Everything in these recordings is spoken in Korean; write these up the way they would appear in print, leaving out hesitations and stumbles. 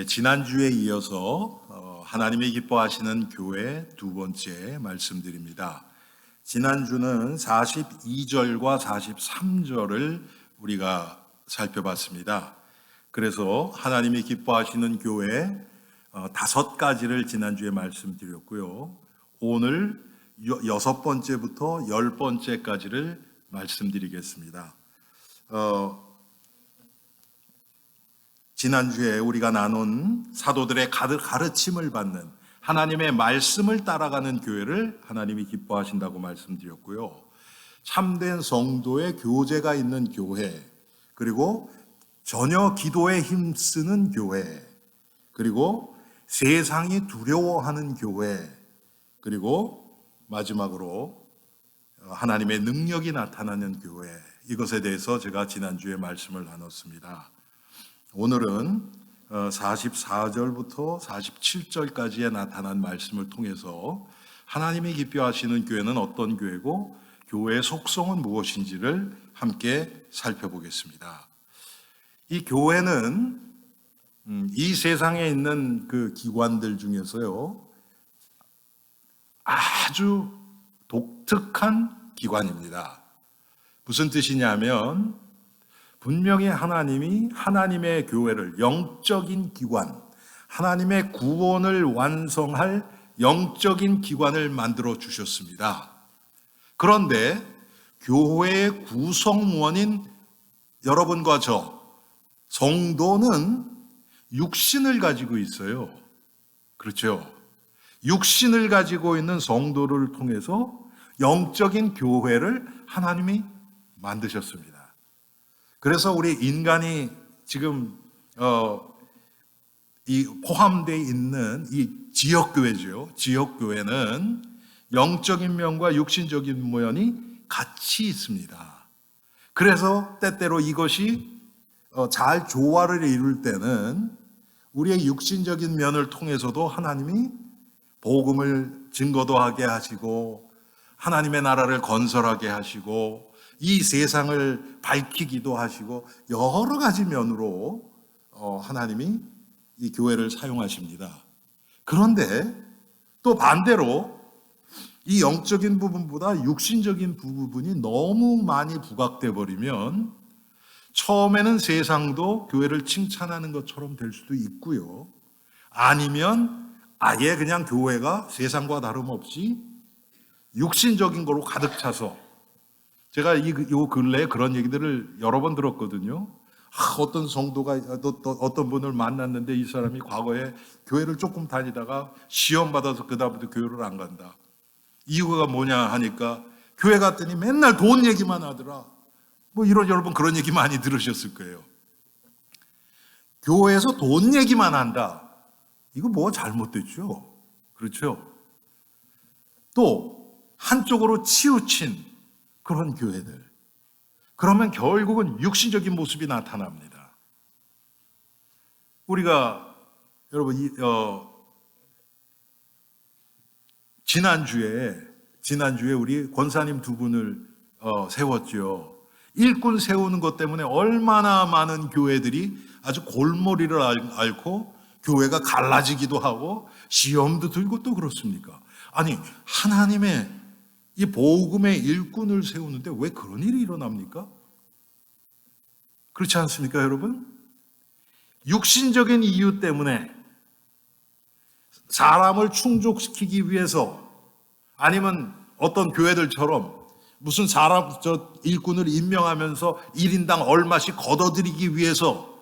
지난주에 이어서 하나님이 기뻐하시는 교회 두 번째 말씀드립니다. 지난주는 42절과 43절을 우리가 살펴봤습니다. 그래서 하나님이 기뻐하시는 교회 5가지를 지난주에 말씀드렸고요. 오늘 6번째부터 10번째까지를 말씀드리겠습니다. 지난주에 우리가 나눈 사도들의 가르침을 받는 하나님의 말씀을 따라가는 교회를 하나님이 기뻐하신다고 말씀드렸고요. 참된 성도의 교제가 있는 교회, 그리고 전혀 기도에 힘쓰는 교회, 그리고 세상이 두려워하는 교회, 그리고 마지막으로 하나님의 능력이 나타나는 교회, 이것에 대해서 제가 지난주에 말씀을 나눴습니다. 오늘은 44절부터 47절까지에 나타난 말씀을 통해서 하나님이 기뻐하시는 교회는 어떤 교회고 교회의 속성은 무엇인지를 함께 살펴보겠습니다. 이 교회는 이 세상에 있는 그 기관들 중에서요 아주 독특한 기관입니다. 무슨 뜻이냐면 분명히 하나님이 하나님의 교회를 영적인 기관, 하나님의 구원을 완성할 영적인 기관을 만들어 주셨습니다. 그런데 교회의 구성원인 여러분과 저, 성도는 육신을 가지고 있어요. 그렇죠? 육신을 가지고 있는 성도를 통해서 영적인 교회를 하나님이 만드셨습니다. 그래서 우리 인간이 지금 이 포함되어 있는 이 지역교회죠. 지역교회는 영적인 면과 육신적인 면이 같이 있습니다. 그래서 때때로 이것이 잘 조화를 이룰 때는 우리의 육신적인 면을 통해서도 하나님이 복음을 증거도 하게 하시고 하나님의 나라를 건설하게 하시고 이 세상을 밝히기도 하시고 여러 가지 면으로 하나님이 이 교회를 사용하십니다. 그런데 또 반대로 이 영적인 부분보다 육신적인 부분이 너무 많이 부각돼 버리면 처음에는 세상도 교회를 칭찬하는 것처럼 될 수도 있고요. 아니면 아예 그냥 교회가 세상과 다름없이 육신적인 걸로 가득 차서 제가 이 근래에 그런 얘기들을 여러 번 들었거든요. 어떤 성도가 어떤 분을 만났는데 이 사람이 과거에 교회를 조금 다니다가 시험 받아서 그다음부터 교회를 안 간다. 이유가 뭐냐 하니까 교회 갔더니 맨날 돈 얘기만 하더라. 여러분 그런 얘기 많이 들으셨을 거예요. 교회에서 돈 얘기만 한다. 이거 뭐가 잘못됐죠? 그렇죠? 또 한쪽으로 치우친 그런 교회들. 그러면 결국은 육신적인 모습이 나타납니다. 우리가 여러분 지난주에 우리 권사님 두 분을 세웠죠. 일꾼 세우는 것 때문에 얼마나 많은 교회들이 아주 골머리를 앓고 교회가 갈라지기도 하고 시험도 들고 또 그렇습니까? 아니 하나님의 이 복음의 일꾼을 세우는데 왜 그런 일이 일어납니까? 그렇지 않습니까, 여러분? 육신적인 이유 때문에 사람을 충족시키기 위해서 아니면 어떤 교회들처럼 무슨 일꾼을 임명하면서 1인당 얼마씩 걷어들이기 위해서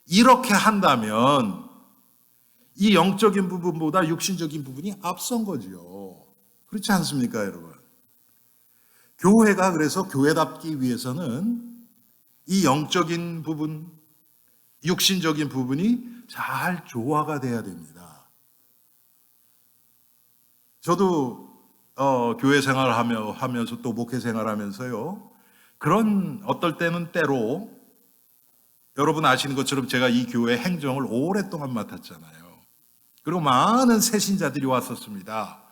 이렇게 한다면 이 영적인 부분보다 육신적인 부분이 앞선 거죠. 그렇지 않습니까, 여러분? 교회가 그래서 교회답기 위해서는 이 영적인 부분, 육신적인 부분이 잘 조화가 돼야 됩니다. 저도 교회 생활하면서 또 목회 생활하면서요. 그런 어떨 때는 때로 여러분 아시는 것처럼 제가 이 교회 행정을 오랫동안 맡았잖아요. 그리고 많은 새신자들이 왔었습니다.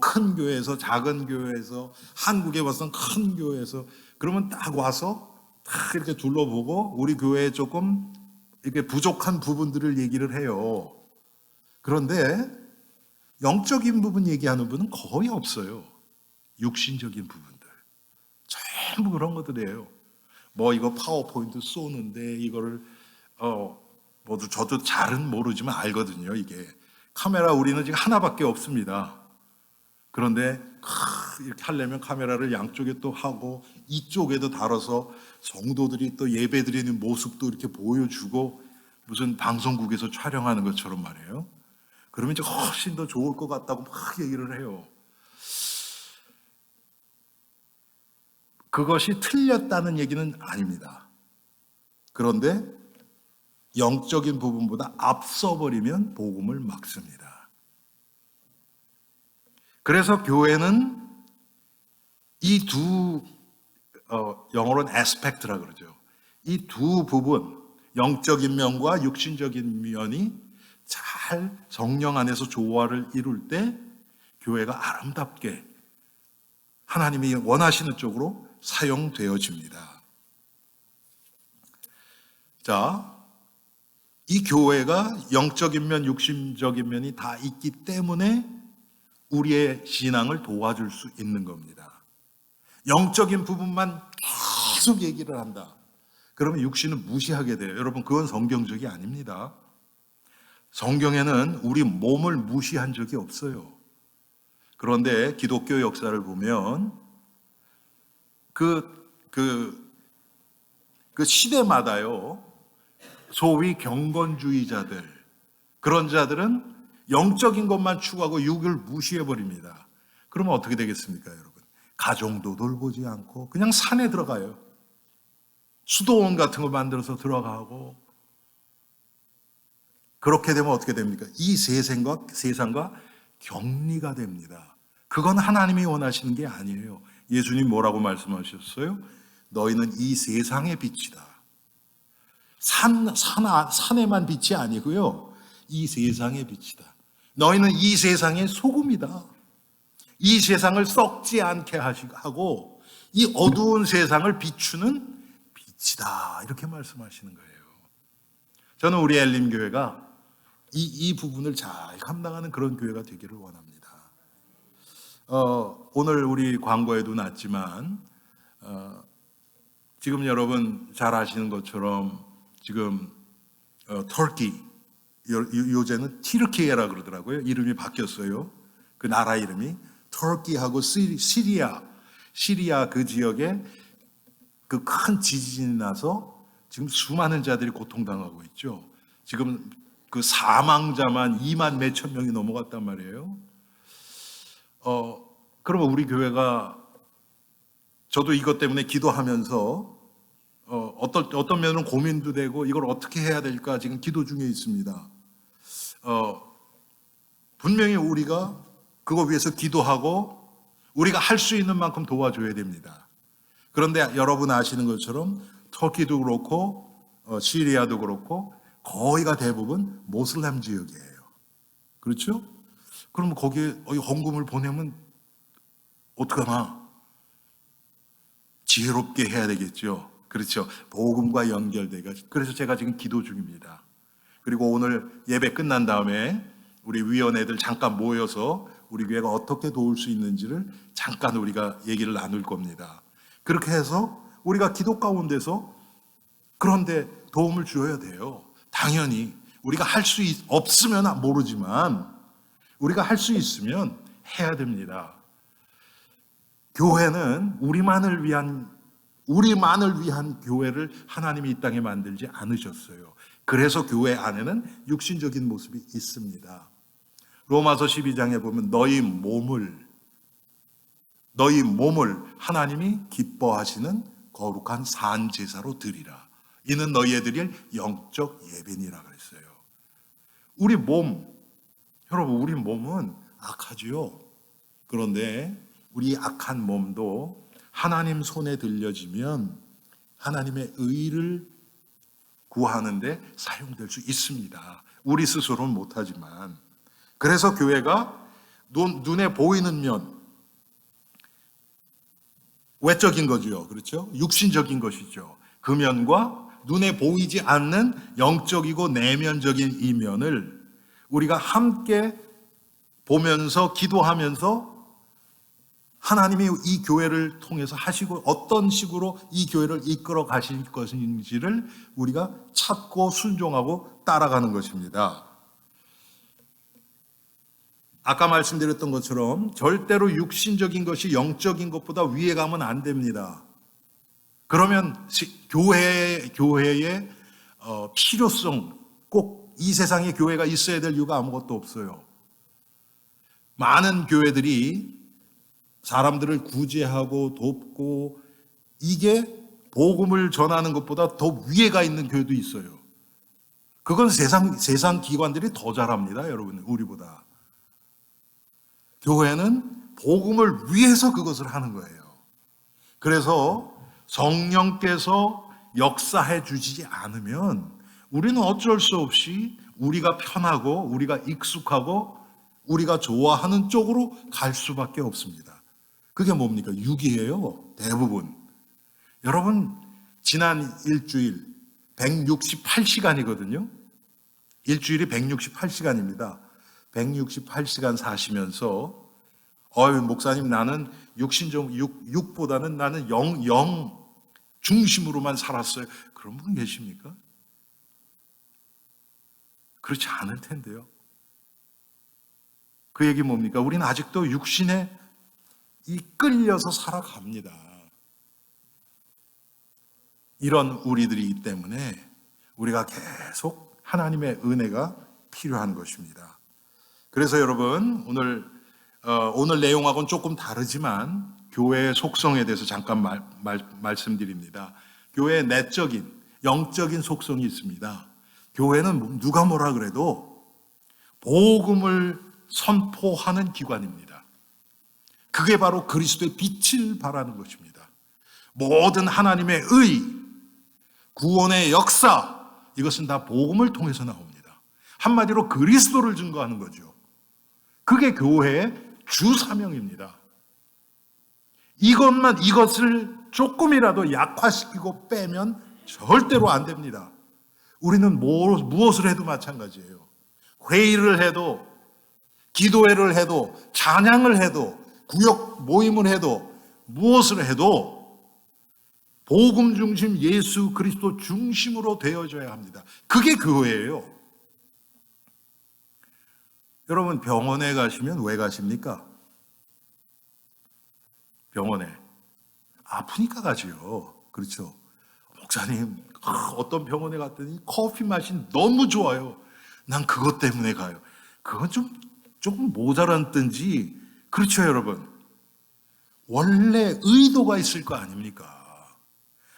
큰 교회에서 작은 교회에서 한국에 와서 큰 교회에서 그러면 딱 와서 딱 이렇게 둘러보고 우리 교회에 조금 이게 부족한 부분들을 얘기를 해요. 그런데 영적인 부분 얘기하는 분은 거의 없어요. 육신적인 부분들. 전부 그런 것들이에요. 뭐 이거 파워포인트 쏘는데 이거를 모두 저도 잘은 모르지만 알거든요. 이게 카메라 우리는 지금 하나밖에 없습니다. 그런데 이렇게 하려면 카메라를 양쪽에 또 하고 이쪽에도 달아서 성도들이 또 예배드리는 모습도 이렇게 보여주고 무슨 방송국에서 촬영하는 것처럼 말이에요. 그러면 이제 훨씬 더 좋을 것 같다고 막 얘기를 해요. 그것이 틀렸다는 얘기는 아닙니다. 그런데 영적인 부분보다 앞서버리면 복음을 막습니다. 그래서 교회는 이 두 영어로는 aspect라 그러죠. 이 두 부분, 영적인 면과 육신적인 면이 잘 성령 안에서 조화를 이룰 때 교회가 아름답게 하나님이 원하시는 쪽으로 사용되어집니다. 자, 이 교회가 영적인 면, 육신적인 면이 다 있기 때문에 우리의 신앙을 도와줄 수 있는 겁니다. 영적인 부분만 계속 얘기를 한다. 그러면 육신은 무시하게 돼요. 여러분, 그건 성경적이 아닙니다. 성경에는 우리 몸을 무시한 적이 없어요. 그런데 기독교 역사를 보면 그 시대마다요, 소위 경건주의자들, 그런 자들은 영적인 것만 추구하고 육을 무시해버립니다. 그러면 어떻게 되겠습니까, 여러분? 가정도 돌보지 않고 그냥 산에 들어가요. 수도원 같은 거 만들어서 들어가고. 그렇게 되면 어떻게 됩니까? 이 세상과 격리가 됩니다. 그건 하나님이 원하시는 게 아니에요. 예수님 뭐라고 말씀하셨어요? 너희는 이 세상의 빛이다. 산에만 빛이 아니고요, 이 세상의 빛이다. 너희는 이 세상의 소금이다. 이 세상을 썩지 않게 하고 이 어두운 세상을 비추는 빛이다. 이렇게 말씀하시는 거예요. 저는 우리 엘림교회가 이 부분을 잘 감당하는 그런 교회가 되기를 원합니다. 오늘 우리 광고에도 났지만 지금 여러분 잘 아시는 것처럼 지금 터키, 요새는 티르키예라 그러더라고요. 이름이 바뀌었어요. 그 나라 이름이 터키하고 시리아 그 지역에 그 큰 지진이 나서 지금 수많은 자들이 고통당하고 있죠. 지금 그 사망자만 2만 몇천 명이 넘어갔단 말이에요. 그러면 우리 교회가, 저도 이것 때문에 기도하면서 어떤 면은 고민도 되고 이걸 어떻게 해야 될까 지금 기도 중에 있습니다. 분명히 우리가 그거 위해서 기도하고 우리가 할 수 있는 만큼 도와줘야 됩니다. 그런데 여러분 아시는 것처럼 터키도 그렇고 시리아도 그렇고 거의가 대부분 모슬람 지역이에요. 그렇죠? 그러면 거기에 헌금을 보내면 어떡하나? 지혜롭게 해야 되겠죠. 그렇죠. 복음과 연결돼가. 그래서 제가 지금 기도 중입니다. 그리고 오늘 예배 끝난 다음에 우리 위원회들 잠깐 모여서 우리 교회가 어떻게 도울 수 있는지를 잠깐 우리가 얘기를 나눌 겁니다. 그렇게 해서 우리가 기도 가운데서 그런데 도움을 주어야 돼요. 당연히 우리가 할 수 없으면 모르지만 우리가 할 수 있으면 해야 됩니다. 교회는 우리만을 위한 교회를 하나님이 이 땅에 만들지 않으셨어요. 그래서 교회 안에는 육신적인 모습이 있습니다. 로마서 12장에 보면 너희 몸을 하나님이 기뻐하시는 거룩한 산 제사로 드리라. 이는 너희의 드릴 영적 예배니라 그랬어요. 우리 몸, 여러분 우리 몸은 악하지요. 그런데 우리 악한 몸도 하나님 손에 들려지면 하나님의 의를 구하는데 사용될 수 있습니다. 우리 스스로는 못하지만. 그래서 교회가 눈에 보이는 면, 외적인 거죠. 그렇죠? 육신적인 것이죠. 그 면과 눈에 보이지 않는 영적이고 내면적인 이면을 우리가 함께 보면서 기도하면서 하나님이 이 교회를 통해서 하시고 어떤 식으로 이 교회를 이끌어 가실 것인지를 우리가 찾고 순종하고 따라가는 것입니다. 아까 말씀드렸던 것처럼 절대로 육신적인 것이 영적인 것보다 위에 가면 안 됩니다. 그러면 교회의 필요성, 꼭 이 세상에 교회가 있어야 될 이유가 아무것도 없어요. 많은 교회들이 사람들을 구제하고 돕고 이게 복음을 전하는 것보다 더 위에 가 있는 교회도 있어요. 그건 세상 기관들이 더 잘합니다, 여러분, 우리보다. 교회는 복음을 위해서 그것을 하는 거예요. 그래서 성령께서 역사해 주시지 않으면 우리는 어쩔 수 없이 우리가 편하고 우리가 익숙하고 우리가 좋아하는 쪽으로 갈 수밖에 없습니다. 그게 뭡니까? 육이에요, 대부분. 여러분, 지난 일주일 168시간이거든요. 일주일이 168시간입니다. 168시간 사시면서 목사님, 나는 육보다는 나는 영 중심으로만 살았어요. 그런 분 계십니까? 그렇지 않을 텐데요. 그 얘기 뭡니까? 우리는 아직도 육신에 이끌려서 살아갑니다. 이런 우리들이기 때문에 우리가 계속 하나님의 은혜가 필요한 것입니다. 그래서 여러분, 오늘 내용하고는 조금 다르지만 교회의 속성에 대해서 잠깐 말씀드립니다. 교회의 내적인, 영적인 속성이 있습니다. 교회는 누가 뭐라 그래도 복음을 선포하는 기관입니다. 그게 바로 그리스도의 빛을 발하는 것입니다. 모든 하나님의 의, 구원의 역사, 이것은 다 복음을 통해서 나옵니다. 한마디로 그리스도를 증거하는 거죠. 그게 교회의 주 사명입니다. 이것을 조금이라도 약화시키고 빼면 절대로 안 됩니다. 우리는 무엇을 해도 마찬가지예요. 회의를 해도, 기도회를 해도, 찬양을 해도, 구역 모임을 해도, 무엇을 해도 복음 중심 예수 그리스도 중심으로 되어져야 합니다. 그게 교회예요. 여러분, 병원에 가시면 왜 가십니까? 병원에 아프니까 가지요. 그렇죠. 목사님, 어떤 병원에 갔더니 커피 맛이 너무 좋아요. 난 그것 때문에 가요. 그건 조금 모자란든지. 그렇죠, 여러분. 원래 의도가 있을 거 아닙니까?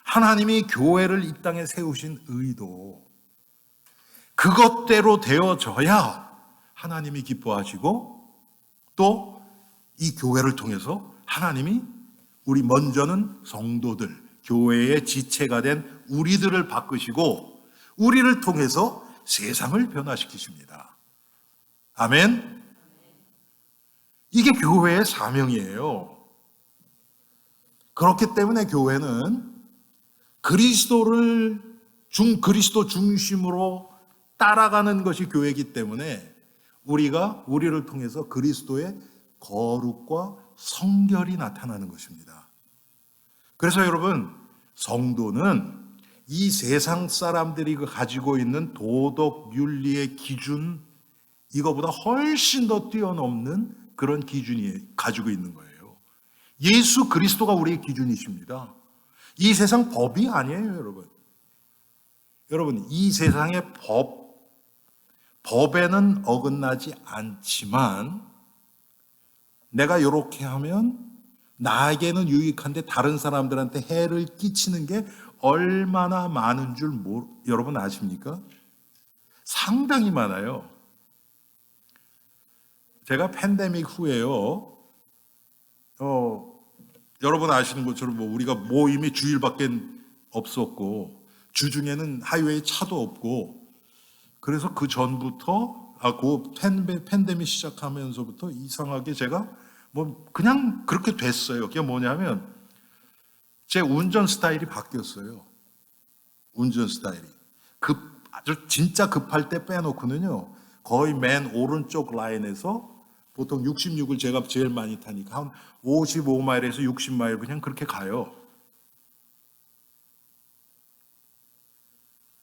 하나님이 교회를 이 땅에 세우신 의도, 그것대로 되어져야 하나님이 기뻐하시고 또 이 교회를 통해서 하나님이 우리 먼저는 성도들, 교회의 지체가 된 우리들을 바꾸시고 우리를 통해서 세상을 변화시키십니다. 아멘. 이게 교회의 사명이에요. 그렇기 때문에 교회는 그리스도 중심으로 따라가는 것이 교회이기 때문에 우리를 통해서 그리스도의 거룩과 성결이 나타나는 것입니다. 그래서 여러분, 성도는 이 세상 사람들이 가지고 있는 도덕 윤리의 기준, 이거보다 훨씬 더 뛰어넘는 그런 기준이 가지고 있는 거예요. 예수 그리스도가 우리의 기준이십니다. 이 세상 법이 아니에요, 여러분. 여러분, 이 세상의 법에는 어긋나지 않지만 내가 이렇게 하면 나에게는 유익한데 다른 사람들한테 해를 끼치는 게 얼마나 많은 줄 여러분 아십니까? 상당히 많아요. 제가 팬데믹 후에요. 여러분 아시는 것처럼 우리가 모임이 주일밖에 없었고 주중에는 하이웨이 차도 없고 그래서 그 전부터 그 팬데믹 시작하면서부터 이상하게 제가 그냥 그렇게 됐어요. 그게 뭐냐면 제 운전 스타일이 바뀌었어요. 운전 스타일이. 아주 진짜 급할 때 빼놓고는요, 거의 맨 오른쪽 라인에서 보통 66을 제가 제일 많이 타니까 한 55마일에서 60마일 그냥 그렇게 가요.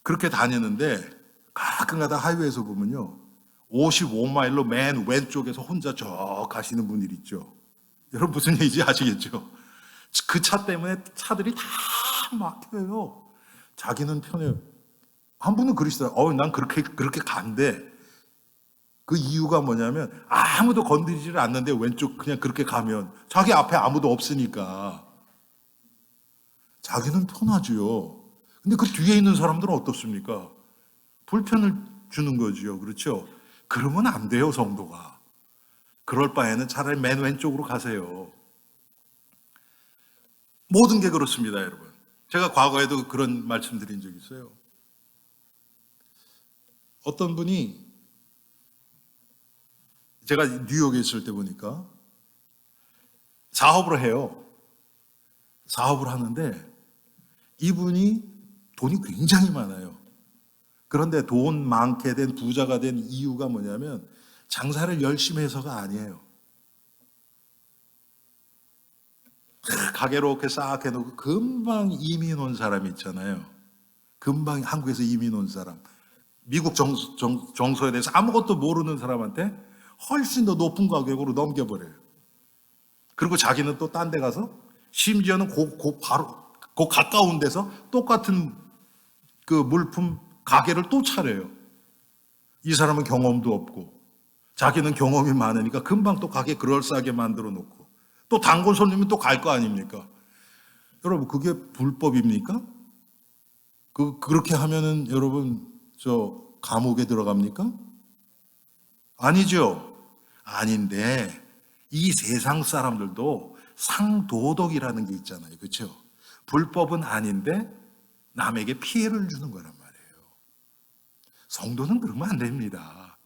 그렇게 다니는데 가끔가다 하이웨이에서 보면요, 55마일로 맨 왼쪽에서 혼자 저 가시는 분들 있죠. 여러분 무슨 얘기인지 아시겠죠? 그 차 때문에 차들이 다 막혀요. 자기는 편해요. 한 분은 그러시더라고요. 난 그렇게 간대. 그 이유가 뭐냐면 아무도 건드리지를 않는데 왼쪽 그냥 그렇게 가면 자기 앞에 아무도 없으니까 자기는 편하지요. 근데 그 뒤에 있는 사람들은 어떻습니까? 불편을 주는 거지요. 그렇죠? 그러면 안 돼요, 성도가. 그럴 바에는 차라리 맨 왼쪽으로 가세요. 모든 게 그렇습니다, 여러분. 제가 과거에도 그런 말씀 드린 적이 있어요. 어떤 분이 제가 뉴욕에 있을 때 보니까 사업을 해요. 사업을 하는데 이분이 돈이 굉장히 많아요. 그런데 돈 많게 된 부자가 된 이유가 뭐냐면 장사를 열심히 해서가 아니에요. 가게로 이렇게 싹 해놓고 금방 이민 온 사람 있잖아요. 금방 한국에서 이민 온 사람. 미국 정서에 대해서 아무것도 모르는 사람한테 훨씬 더 높은 가격으로 넘겨버려요. 그리고 자기는 또 딴 데 가서 심지어는 바로 가까운 데서 똑같은 그 물품 가게를 또 차려요. 이 사람은 경험도 없고 자기는 경험이 많으니까 금방 또 가게 그럴싸하게 만들어 놓고 또 단골 손님은 또 갈 거 아닙니까? 여러분 그게 불법입니까? 그렇게 하면은 여러분 저 감옥에 들어갑니까? 아니죠. 아닌데 이 세상 사람들도 상도덕이라는 게 있잖아요. 그렇죠? 불법은 아닌데 남에게 피해를 주는 거란 말이에요. 성도는 그러면 안 됩니다.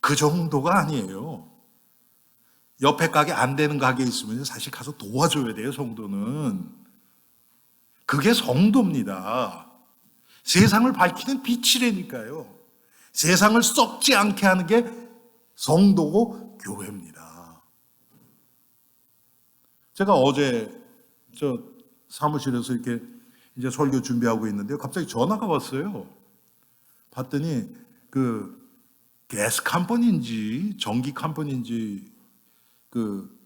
그 정도가 아니에요. 옆에 가게 안 되는 가게 있으면 사실 가서 도와줘야 돼요, 성도는. 그게 성도입니다. 세상을 밝히는 빛이라니까요. 세상을 썩지 않게 하는 게 성도고 교회입니다. 제가 어제 저 사무실에서 이렇게 이제 설교 준비하고 있는데요. 갑자기 전화가 왔어요. 봤더니 그 가스 컴퍼니인지 전기 컴퍼니인지 그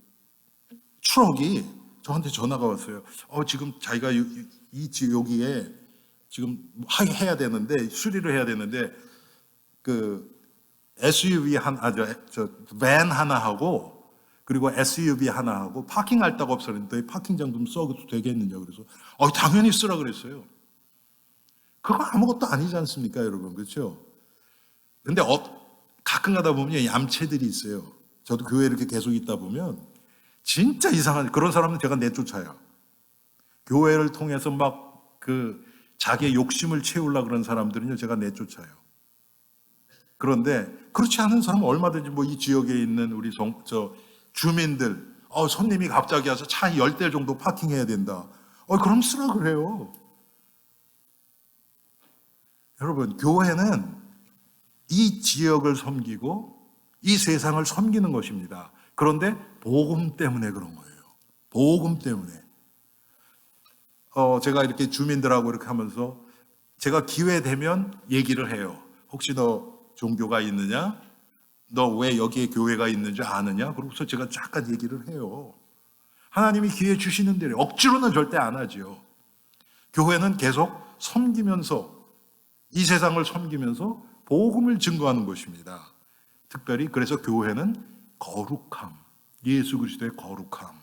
트럭이 저한테 전화가 왔어요. 지금 자기가 여기에 지금 해야 되는데 수리를 해야 되는데 그 SUV 밴 하나 하고 그리고 SUV 하나 하고 파킹할 데가 없었는데 파킹장 좀 써도 되겠느냐 그래서 당연히 쓰라 그랬어요. 그거 아무것도 아니지 않습니까, 여러분? 그렇죠? 근데 가끔 가다 보면 얌체들이 있어요. 저도 교회에 이렇게 계속 있다 보면 진짜 이상한 그런 사람은 제가 내쫓아요. 교회를 통해서 막 자기의 욕심을 채우려고 그런 사람들은요 제가 내쫓아요. 그런데 그렇지 않은 사람은 얼마든지 이 지역에 있는 우리 주민들 손님이 갑자기 와서 차 10대 정도 파킹해야 된다. 그럼 쓰라 그래요. 여러분 교회는 이 지역을 섬기고 이 세상을 섬기는 것입니다. 그런데 복음 때문에 그런 거예요. 복음 때문에. 제가 이렇게 주민들하고 이렇게 하면서 제가 기회 되면 얘기를 해요. 혹시 너 종교가 있느냐? 너 왜 여기에 교회가 있는지 아느냐? 그러고서 제가 잠깐 얘기를 해요. 하나님이 기회 주시는 대로 억지로는 절대 안 하죠. 교회는 계속 섬기면서 이 세상을 섬기면서 복음을 증거하는 것입니다. 특별히 그래서 교회는 거룩함, 예수 그리스도의 거룩함.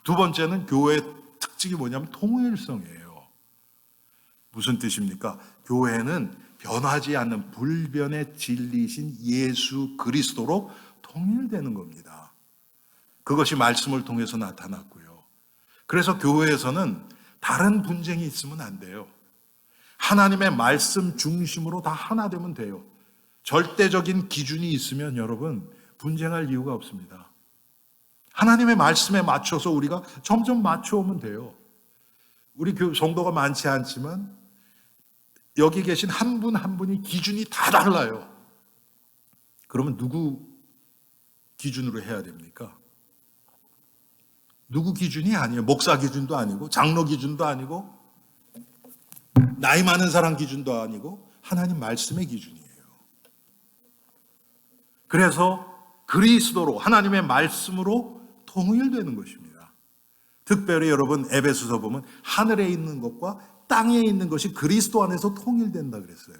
두 번째는 교회의 특징이 뭐냐면 통일성이에요. 무슨 뜻입니까? 교회는 변하지 않는 불변의 진리이신 예수 그리스도로 통일되는 겁니다. 그것이 말씀을 통해서 나타났고요. 그래서 교회에서는 다른 분쟁이 있으면 안 돼요. 하나님의 말씀 중심으로 다 하나 되면 돼요. 절대적인 기준이 있으면 여러분 분쟁할 이유가 없습니다. 하나님의 말씀에 맞춰서 우리가 점점 맞춰오면 돼요. 우리 성도가 많지 않지만 여기 계신 한 분 한 분이 기준이 다 달라요. 그러면 누구 기준으로 해야 됩니까? 누구 기준이 아니에요. 목사 기준도 아니고 장로 기준도 아니고 나이 많은 사람 기준도 아니고 하나님 말씀의 기준이에요. 그래서 그리스도로 하나님의 말씀으로 통일되는 것입니다. 특별히 여러분 에베소서 보면 하늘에 있는 것과 땅에 있는 것이 그리스도 안에서 통일된다 그랬어요.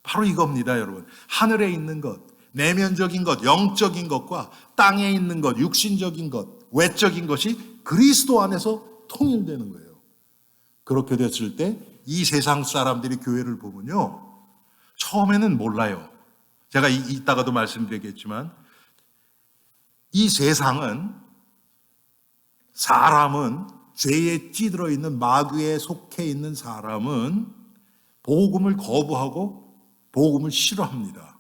바로 이겁니다, 여러분. 하늘에 있는 것, 내면적인 것, 영적인 것과 땅에 있는 것, 육신적인 것, 외적인 것이 그리스도 안에서 통일되는 거예요. 그렇게 됐을 때 이 세상 사람들이 교회를 보면요, 처음에는 몰라요. 제가 이따가도 말씀드리겠지만 이 세상은, 사람은, 죄에 찌들어 있는 마귀에 속해 있는 사람은 복음을 거부하고 복음을 싫어합니다.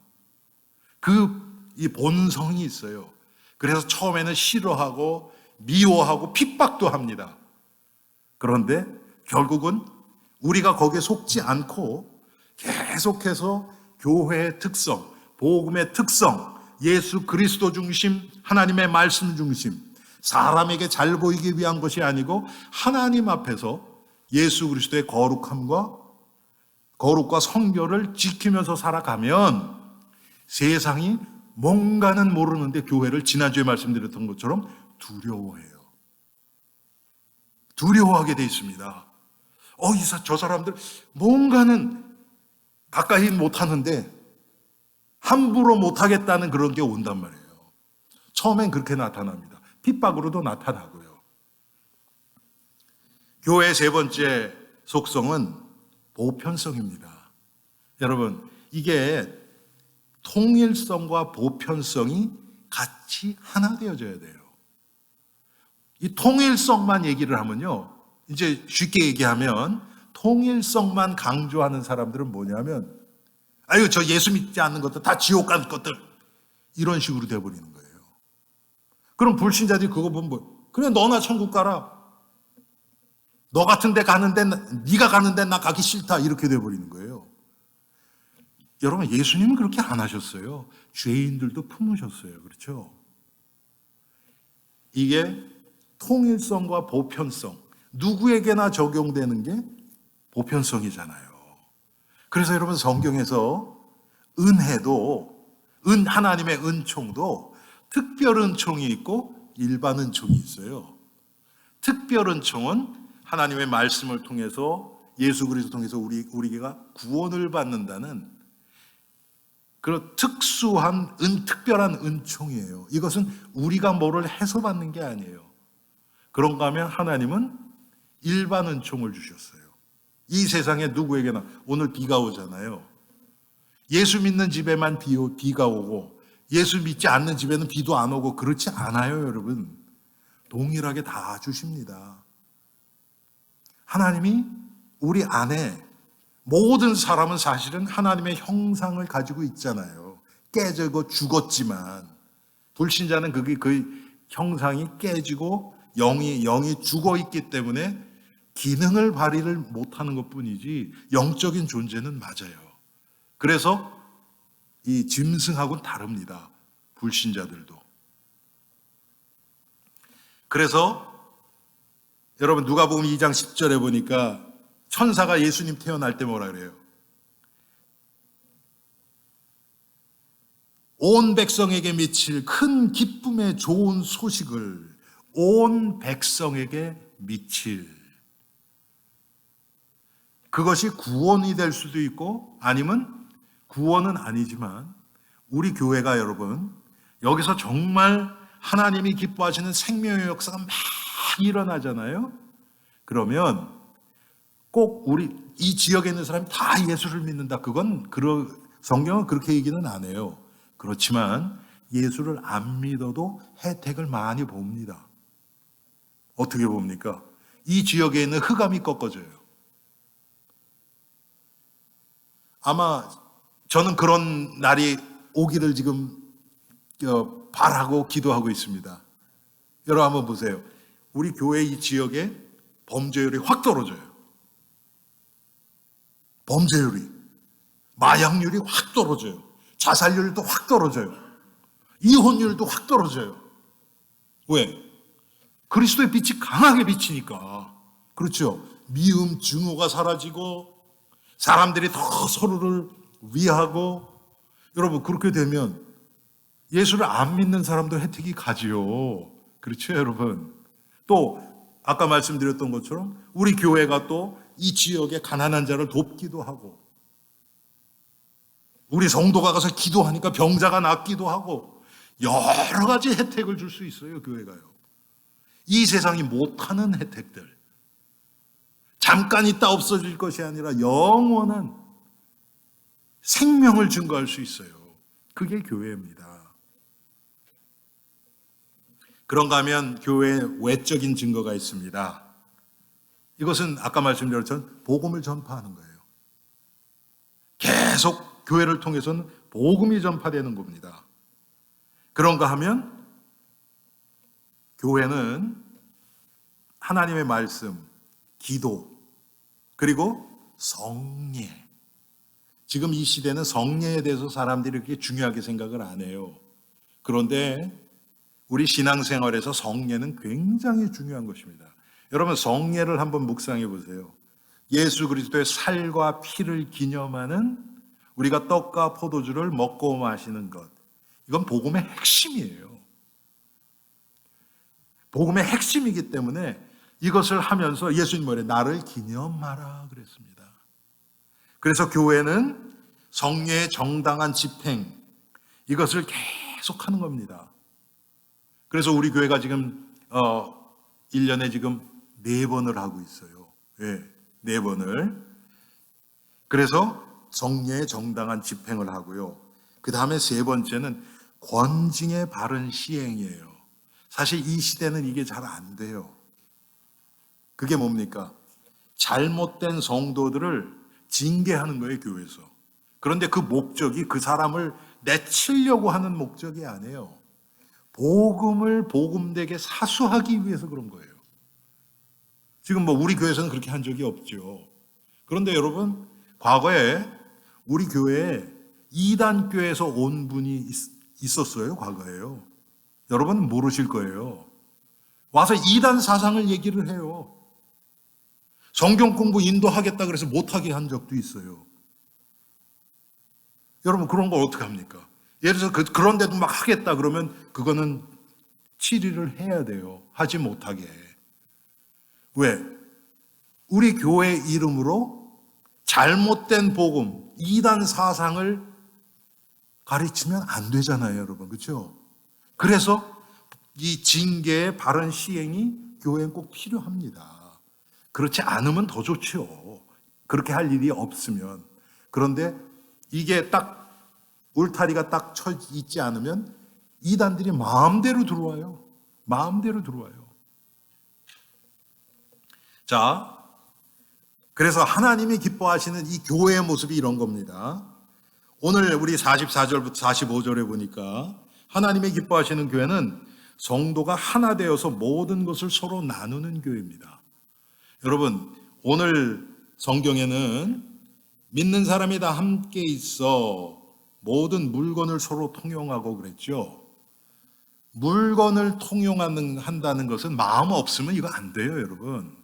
이 본성이 있어요. 그래서 처음에는 싫어하고 미워하고 핍박도 합니다. 그런데 결국은 우리가 거기에 속지 않고 계속해서 교회의 특성, 복음의 특성, 예수 그리스도 중심, 하나님의 말씀 중심, 사람에게 잘 보이기 위한 것이 아니고 하나님 앞에서 예수 그리스도의 거룩과 성결을 지키면서 살아가면 세상이 뭔가는 모르는데 교회를 지난주에 말씀드렸던 것처럼 두려워해요. 두려워하게 돼 있습니다. 저 사람들 뭔가는 가까이 못하는데 함부로 못하겠다는 그런 게 온단 말이에요. 처음엔 그렇게 나타납니다. 핍박으로도 나타나고요. 교회의 세 번째 속성은 보편성입니다. 여러분, 이게 통일성과 보편성이 같이 하나 되어져야 돼요. 이 통일성만 얘기를 하면요, 이제 쉽게 얘기하면 통일성만 강조하는 사람들은 뭐냐면, 저 예수 믿지 않는 것들 다 지옥 갈 것들, 이런 식으로 돼버리는 거예요. 그럼 불신자들이 그거 보면 그래, 너나 천국 가라. 너 같은 데 가는데, 네가 가는데 나 가기 싫다, 이렇게 돼버리는 거예요. 여러분, 예수님은 그렇게 안 하셨어요. 죄인들도 품으셨어요. 그렇죠? 이게 통일성과 보편성, 누구에게나 적용되는 게 보편성이잖아요. 그래서 여러분, 성경에서 하나님의 은총도 특별 은총이 있고 일반 은총이 있어요. 특별 은총은 하나님의 말씀을 통해서, 예수 그리스도 통해서 우리가 구원을 받는다는 그런 특별한 은총이에요. 이것은 우리가 뭐를 해서 받는 게 아니에요. 그런가 하면 하나님은 일반 은총을 주셨어요. 이 세상에 누구에게나, 오늘 비가 오잖아요. 예수 믿는 집에만 비가 오고 예수 믿지 않는 집에는 비도 안 오고 그렇지 않아요, 여러분. 동일하게 다 주십니다. 하나님이 우리 안에, 모든 사람은 사실은 하나님의 형상을 가지고 있잖아요. 깨지고 죽었지만 불신자는 그 형상이 깨지고 영이 죽어 있기 때문에 기능을 발휘를 못하는 것뿐이지 영적인 존재는 맞아요. 그래서 이 짐승하고는 다릅니다. 불신자들도. 그래서 여러분, 누가복음 2장 10절에 보니까 천사가 예수님 태어날 때 뭐라 그래요? 온 백성에게 미칠 큰 기쁨의 좋은 소식을 온 백성에게 미칠, 그것이 구원이 될 수도 있고 아니면 구원은 아니지만, 우리 교회가 여러분 여기서 정말 하나님이 기뻐하시는 생명의 역사가 막 일어나잖아요. 그러면 꼭 이 지역에 있는 사람이 다 예수를 믿는다, 성경은 그렇게 얘기는 안 해요. 그렇지만 예수를 안 믿어도 혜택을 많이 봅니다. 어떻게 봅니까? 이 지역에 있는 흑암이 꺾어져요. 아마 저는 그런 날이 오기를 지금 바라고 기도하고 있습니다. 여러분 한번 보세요. 우리 교회 이 지역에 범죄율이 확 떨어져요. 범죄율이, 마약률이 확 떨어져요. 자살률도 확 떨어져요. 이혼율도 확 떨어져요. 왜? 그리스도의 빛이 강하게 비치니까. 그렇죠. 미움, 증오가 사라지고 사람들이 더 서로를 위하고, 여러분 그렇게 되면 예수를 안 믿는 사람도 혜택이 가지요. 그렇죠, 여러분. 또 아까 말씀드렸던 것처럼 우리 교회가 또 이 지역의 가난한 자를 돕기도 하고, 우리 성도가 가서 기도하니까 병자가 낫기도 하고, 여러 가지 혜택을 줄 수 있어요, 교회가요. 이 세상이 못하는 혜택들, 잠깐 있다 없어질 것이 아니라 영원한 생명을 증거할 수 있어요. 그게 교회입니다. 그런가 하면 교회의 외적인 증거가 있습니다. 이것은 아까 말씀드린 것처럼 복음을 전파하는 거예요. 계속 교회를 통해서는 복음이 전파되는 겁니다. 그런가 하면 교회는 하나님의 말씀, 기도, 그리고 성례. 지금 이 시대는 성례에 대해서 사람들이 그렇게 중요하게 생각을 안 해요. 그런데 우리 신앙생활에서 성례는 굉장히 중요한 것입니다. 여러분 성례를 한번 묵상해 보세요. 예수 그리스도의 살과 피를 기념하는, 우리가 떡과 포도주를 먹고 마시는 것, 이건 복음의 핵심이에요. 복음의 핵심이기 때문에 이것을 하면서 예수님 뭐래? 나를 기념하라 그랬습니다. 그래서 교회는 성례의 정당한 집행, 이것을 계속 하는 겁니다. 그래서 우리 교회가 지금 1년에 지금 4번을 하고 있어요. 네, 4번을. 그래서 성례의 정당한 집행을 하고요. 그 다음에 3번째는 권징의 바른 시행이에요. 사실 이 시대는 이게 잘 안 돼요. 그게 뭡니까? 잘못된 성도들을 징계하는 거예요, 교회에서. 그런데 그 목적이 그 사람을 내치려고 하는 목적이 아니에요. 복음을 복음되게 사수하기 위해서 그런 거예요. 지금 우리 교회에서는 그렇게 한 적이 없죠. 그런데 여러분, 과거에 우리 교회에 이단교에서 온 분이 있었어요, 과거에요. 여러분 모르실 거예요. 와서 이단 사상을 얘기를 해요. 성경 공부 인도하겠다 그래서 못하게 한 적도 있어요. 여러분 그런 걸 어떻게 합니까? 예를 들어서 그런데도 막 하겠다 그러면 그거는 치리를 해야 돼요. 하지 못하게. 왜? 우리 교회 이름으로 잘못된 복음, 이단 사상을 가르치면 안 되잖아요, 여러분. 그렇죠? 그래서 이 징계의 바른 시행이 교회엔 꼭 필요합니다. 그렇지 않으면 더 좋죠. 그렇게 할 일이 없으면. 그런데 이게 딱 울타리가 딱 쳐 있지 않으면 이단들이 마음대로 들어와요. 마음대로 들어와요. 자, 그래서 하나님이 기뻐하시는 이 교회의 모습이 이런 겁니다. 오늘 우리 44절부터 45절에 보니까 하나님이 기뻐하시는 교회는 성도가 하나 되어서 모든 것을 서로 나누는 교회입니다. 여러분, 오늘 성경에는 믿는 사람이 다 함께 있어 모든 물건을 서로 통용하고 그랬죠. 물건을 통용한다는 것은 마음 없으면 이거 안 돼요, 여러분.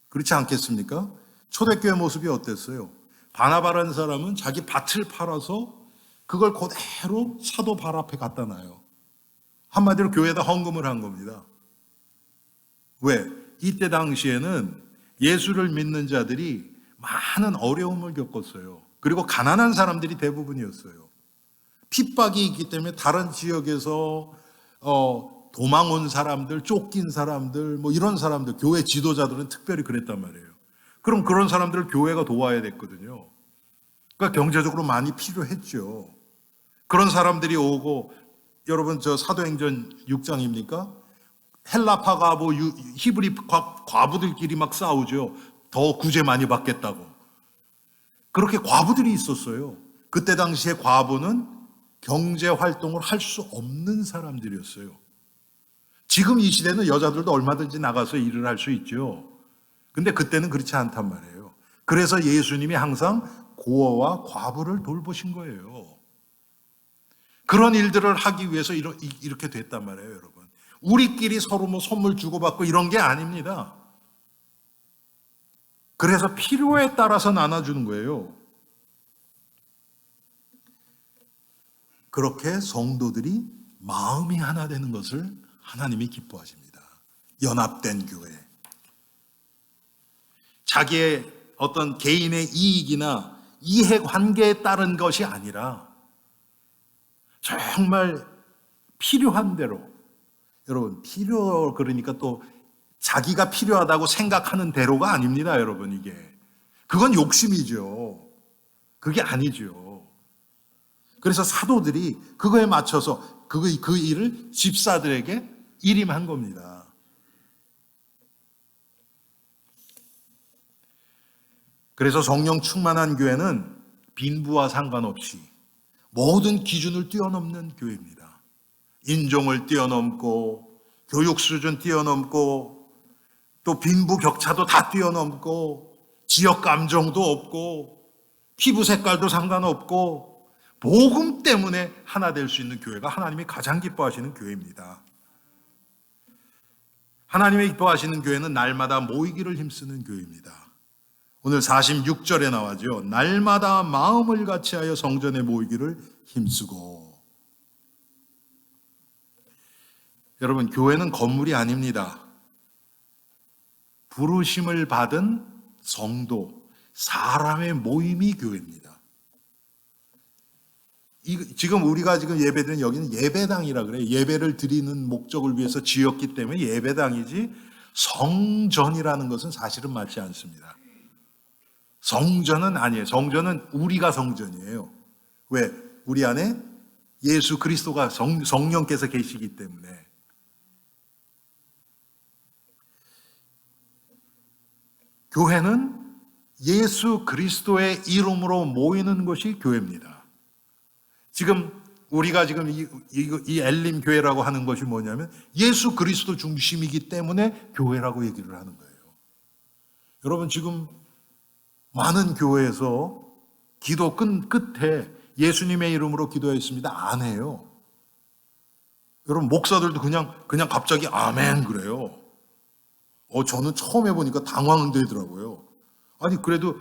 그렇지 않겠습니까? 초대교회 모습이 어땠어요? 바나바라는 사람은 자기 밭을 팔아서 그걸 그대로 사도 발 앞에 갖다 놔요. 한마디로 교회에다 헌금을 한 겁니다. 왜? 이때 당시에는 예수를 믿는 자들이 많은 어려움을 겪었어요. 그리고 가난한 사람들이 대부분이었어요. 핍박이 있기 때문에 다른 지역에서 도망 온 사람들, 쫓긴 사람들, 이런 사람들, 교회 지도자들은 특별히 그랬단 말이에요. 그럼 그런 사람들을 교회가 도와야 됐거든요. 그러니까 경제적으로 많이 필요했죠. 그런 사람들이 오고, 여러분 저 사도행전 6장입니까? 헬라파가 히브리 과부들끼리 막 싸우죠. 더 구제 많이 받겠다고. 그렇게 과부들이 있었어요. 그때 당시에 과부는 경제 활동을 할 수 없는 사람들이었어요. 지금 이 시대는 여자들도 얼마든지 나가서 일을 할 수 있죠. 근데 그때는 그렇지 않단 말이에요. 그래서 예수님이 항상 고아와 과부를 돌보신 거예요. 그런 일들을 하기 위해서 이렇게 됐단 말이에요, 여러분. 우리끼리 서로 뭐 선물 주고받고 이런 게 아닙니다. 그래서 필요에 따라서 나눠주는 거예요. 그렇게 성도들이 마음이 하나 되는 것을 하나님이 기뻐하십니다. 연합된 교회. 자기의 어떤 개인의 이익이나 이해관계에 따른 것이 아니라 정말 필요한 대로, 여러분, 그러니까 또 자기가 필요하다고 생각하는 대로가 아닙니다, 여러분, 이게. 그건 욕심이죠. 그게 아니죠. 그래서 사도들이 그거에 맞춰서 그 일을 집사들에게 일임한 겁니다. 그래서 성령 충만한 교회는 빈부와 상관없이 모든 기준을 뛰어넘는 교회입니다. 인종을 뛰어넘고 교육 수준 뛰어넘고 또 빈부 격차도 다 뛰어넘고 지역 감정도 없고 피부 색깔도 상관없고 복음 때문에 하나 될 수 있는 교회가 하나님이 가장 기뻐하시는 교회입니다. 하나님이 기뻐하시는 교회는 날마다 모이기를 힘쓰는 교회입니다. 오늘 46절에 나와죠. 날마다 마음을 같이하여 성전에 모이기를 힘쓰고. 여러분, 교회는 건물이 아닙니다. 부르심을 받은 성도, 사람의 모임이 교회입니다. 지금 우리가 지금 예배드리는 여기는 예배당이라 그래요. 예배를 드리는 목적을 위해서 지었기 때문에 예배당이지 성전이라는 것은 사실은 맞지 않습니다. 성전은 아니에요. 성전은 우리가 성전이에요. 왜? 우리 안에 예수 그리스도가 성령께서 계시기 때문에. 교회는 예수 그리스도의 이름으로 모이는 것이 교회입니다. 지금 우리가 지금 이 엘림 교회라고 하는 것이 뭐냐면 예수 그리스도 중심이기 때문에 교회라고 얘기를 하는 거예요. 여러분, 지금 많은 교회에서 기도 끝에 예수님의 이름으로 기도했습니다 안 해요. 여러분, 목사들도 그냥 갑자기 아멘 그래요. 저는 처음 해보니까 당황되더라고요. 아니, 그래도